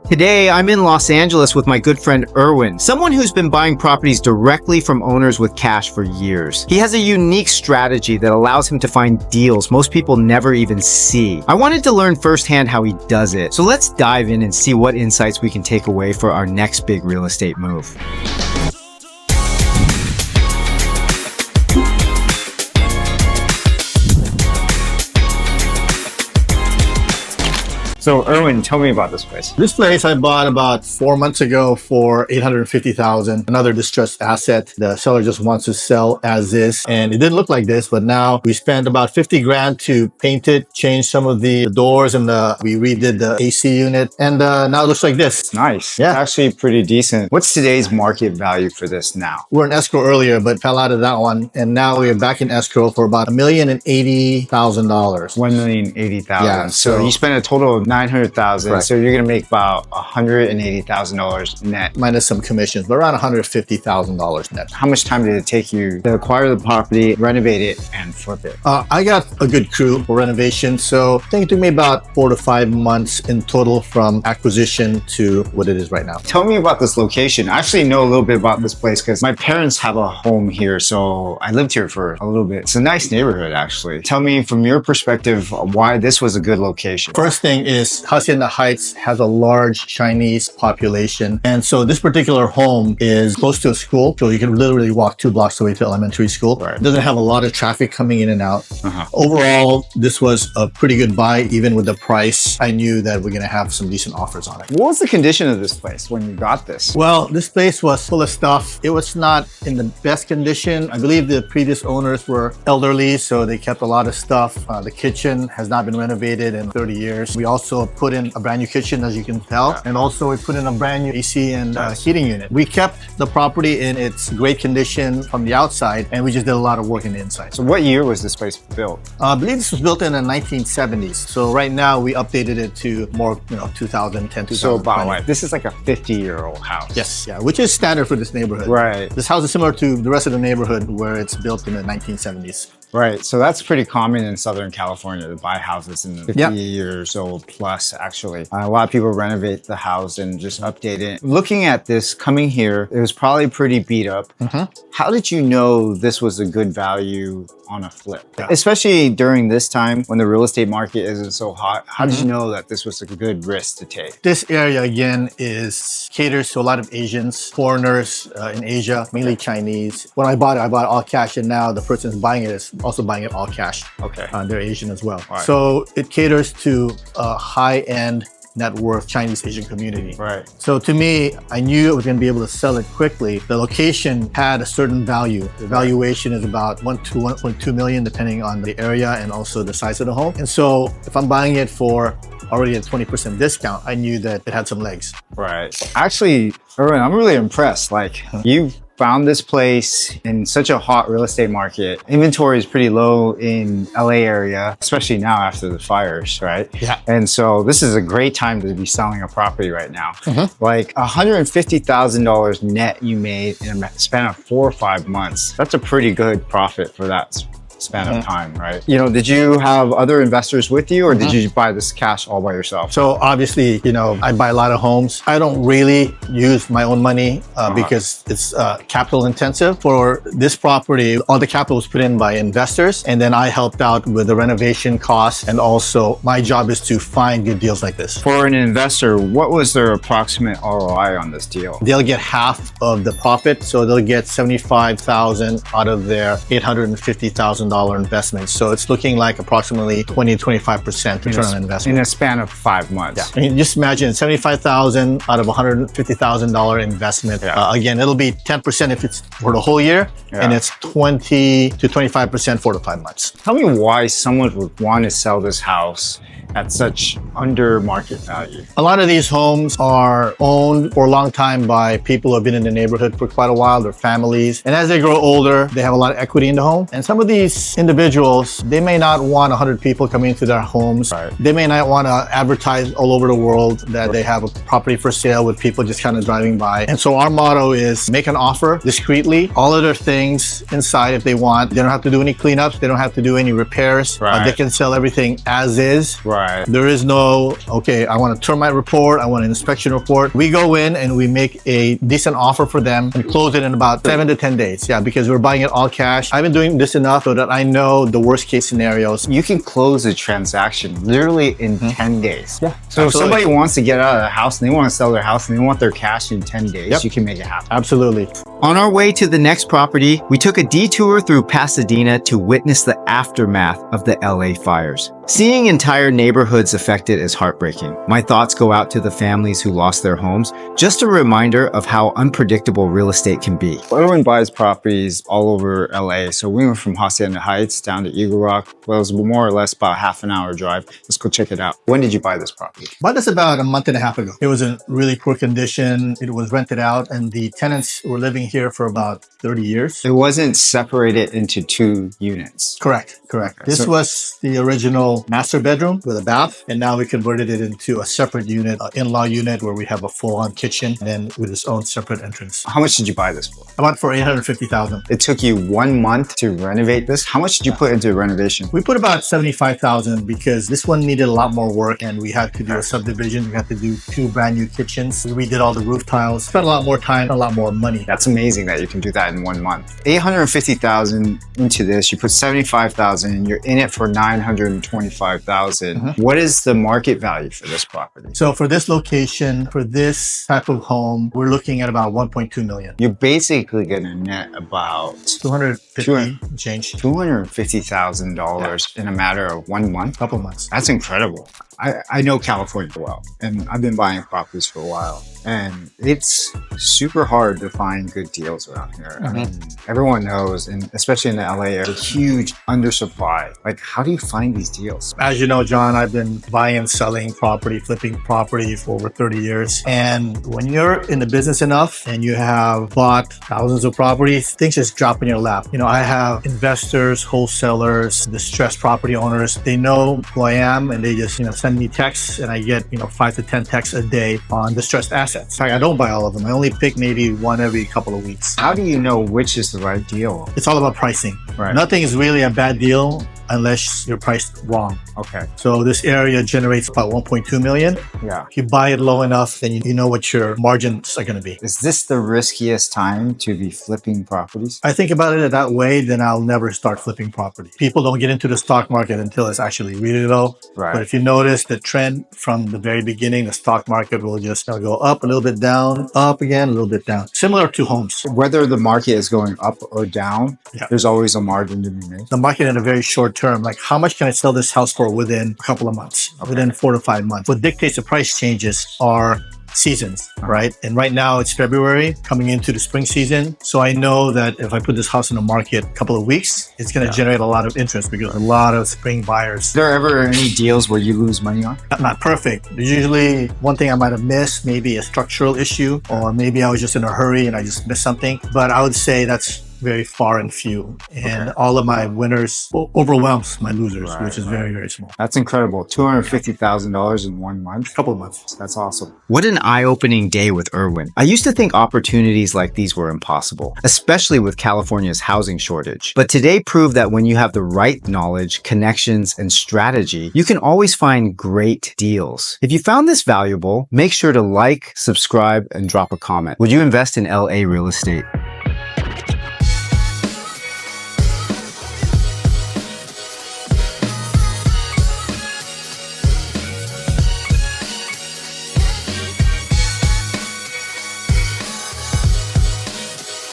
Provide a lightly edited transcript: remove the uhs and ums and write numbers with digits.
Today, I'm in Los Angeles with my good friend Erwin, someone who's been buying properties directly from owners with cash for years. He has a unique strategy that allows him to find deals most people never even see. I wanted to learn firsthand how he does it, so let's dive in and see what insights we can take away for our next big real estate move. So Erwin, tell me about this place. This place I bought about 4 months ago for $850,000. Another distressed asset. The seller just wants to sell as is, and it didn't look like this, but now we spent about 50 grand to paint it, change some of the doors, and we redid the AC unit, and now it looks like this. Nice. Yeah. It's actually pretty decent. What's today's market value for this now? We were in escrow earlier, but fell out of that one, and now we're back in escrow for about $1,080,000. $1,080,000. Yeah, so you spent a total of $900,000. Correct. So you're gonna make about $180,000 net. Minus some commissions, but around $150,000 net. How much time did it take you to acquire the property, renovate it, and flip it? I got a good crew for renovation, so I think it took me about 4 to 5 months in total from acquisition to what it is right now. Tell me about this location. I actually know a little bit about this place because my parents have a home here, so I lived here for a little bit. It's a nice neighborhood, actually. Tell me from your perspective why this was a good location. First thing is Hacienda Heights has a large Chinese population, and so this particular home is close to a school, so you can literally walk 2 blocks away to elementary school. Right. It doesn't have a lot of traffic coming in and out. Overall, this was a pretty good buy. Even with the price, I knew that we're going to have some decent offers on it. What was the condition of this place when you got this? Well, this place was full of stuff. It was not in the best condition. I believe the previous owners were elderly, so they kept a lot of stuff. The kitchen has not been renovated in 30 years. We also put in a brand new kitchen, as you can tell, and also we put in a brand new AC and heating unit. We kept the property in its great condition from the outside, and we just did a lot of work in the inside. So what year was this place built? I believe this was built in the 1970s. So right now we updated it to more, 2010, 2020. So about like, this is like a 50-year-old house. Yes, yeah, which is standard for this neighborhood. Right. This house is similar to the rest of the neighborhood where it's built in the 1970s. Right. So that's pretty common in Southern California to buy houses in the 50 Yep. years old plus, actually. A lot of people renovate the house and just update it. Looking at this, coming here, it was probably pretty beat up. How did you know this was a good value on a flip? Yeah. Especially during this time when the real estate market isn't so hot. How did you know that this was a good risk to take? This area, again, caters to a lot of Asians, foreigners in Asia, mainly Chinese. When I bought it all cash, and now the person who's buying it is also buying it all cash. Okay. They're Asian as well. Right. So it caters to a high-end net worth Chinese Asian community. Right. So to me, I knew I was going to be able to sell it quickly. The location had a certain value. The valuation is about 1 to 1.2 million, depending on the area and also the size of the home. And so if I'm buying it for already a 20% discount, I knew that it had some legs. Right. Actually, Erwin, I'm really impressed. Like, you found this place in such a hot real estate market. Inventory is pretty low in LA area, especially now after the fires, right? Yeah. And so this is a great time to be selling a property right now. Like $150,000 net you made in a span of 4 or 5 months. That's a pretty good profit for that span of time, right? Did you have other investors with you, or did you buy this cash all by yourself? So obviously, I buy a lot of homes. I don't really use my own money because it's capital intensive. For this property, all the capital was put in by investors, and then I helped out with the renovation costs, and also my job is to find good deals like this. For an investor, what was their approximate ROI on this deal? They'll get half of the profit, so they'll get $75,000 out of their $850,000 investment. So it's looking like approximately 20 to 25% return on investment. In a span of 5 months. Yeah. I mean, just imagine $75,000 out of $150,000 investment. Again, it'll be 10% if it's for the whole year, and it's 20 to 25% 4 to 5 months. Tell me why someone would want to sell this house at such under market value. A lot of these homes are owned for a long time by people who have been in the neighborhood for quite a while, their families. And as they grow older, they have a lot of equity in the home. And some of these individuals, they may not want 100 people coming into their homes. Right. They may not want to advertise all over the world that they have a property for sale with people just kind of driving by. And so our motto is make an offer discreetly, all of their things inside if they want. They don't have to do any cleanups. They don't have to do any repairs. Right. They can sell everything as is. Right. Right. There is no, okay, I want a termite report, I want an inspection report. We go in and we make a decent offer for them and close it in about 7 to 10 days. Yeah, because we're buying it all cash. I've been doing this enough so that I know the worst case scenarios. You can close a transaction literally in 10 days. Yeah, So if absolutely. somebody wants to get out of the house and they want to sell their house and they want their cash in 10 days, Yep. you can make it happen. Absolutely. On our way to the next property, we took a detour through Pasadena to witness the aftermath of the LA fires. Seeing entire neighborhoods affected is heartbreaking. My thoughts go out to the families who lost their homes. Just a reminder of how unpredictable real estate can be. Erwin buys properties all over LA. So we went from Hacienda Heights down to Eagle Rock. Well, it was more or less about a half an hour drive. Let's go check it out. When did you buy this property? Bought this about a month and a half ago. It was in really poor condition. It was rented out and the tenants were living here for about 30 years. It wasn't separated into 2 units. Correct. This So- was the original master bedroom with a bath, and now we converted it into a separate unit, an in-law unit where we have a full-on kitchen and then with its own separate entrance. How much did you buy this for? I bought it for $850,000. It took you 1 month to renovate this. How much did you put into renovation? We put about $75,000 because this one needed a lot more work and we had to do a subdivision. We had to do 2 brand new kitchens. We redid all the roof tiles. Spent a lot more time, a lot more money. That's amazing that you can do that in 1 month. 850,000 into this, you put 75,000 and you're in it for 925,000. What is the market value for this property? So for this location, for this type of home, we're looking at about 1.2 million. You're basically gonna net about 250 change. $250,000 in a matter of 1 month. Couple months. That's incredible. I know California well, and I've been buying properties for a while, and it's super hard to find good deals around here. I mean, everyone knows, and especially in the LA area, huge undersupply. Like, how do you find these deals? As you know, John, I've been buying and selling property, flipping property for over 30 years. And when you're in the business enough and you have bought thousands of properties, things just drop in your lap. You know, I have investors, wholesalers, distressed property owners. They know who I am and they just, send me texts and I get, 5 to 10 texts a day on distressed assets. In fact, I don't buy all of them. I only pick maybe one every couple of weeks. How do you know which is the right deal? It's all about pricing. Right. Nothing is really a bad deal unless you're priced wrong. Okay. So this area generates about 1.2 million. Yeah. If you buy it low enough, then you know what your margins are going to be. Is this the riskiest time to be flipping properties? I think about it that way, then I'll never start flipping property. People don't get into the stock market until it's actually really low. Right. But if you notice the trend from the very beginning, the stock market will just go up a little bit down, up again, a little bit down. Similar to homes. Whether the market is going up or down, there's always a margin to be made. The market in a very short term, like how much can I sell this house for within a couple of months, within 4 to 5 months? What dictates the price changes are seasons, right? And right now it's February coming into the spring season. So I know that if I put this house in the market a couple of weeks, it's going to generate a lot of interest because a lot of spring buyers. Is there ever any deals where you lose money on? Not perfect. There's usually one thing I might have missed, maybe a structural issue, or maybe I was just in a hurry and I just missed something. But I would say that's very far and few. And all of my winners overwhelms my losers, which is very, very small. That's incredible. $250,000 in 1 month. Couple of months. That's awesome. What an eye-opening day with Erwin. I used to think opportunities like these were impossible, especially with California's housing shortage. But today proved that when you have the right knowledge, connections, and strategy, you can always find great deals. If you found this valuable, make sure to like, subscribe, and drop a comment. Would you invest in LA real estate?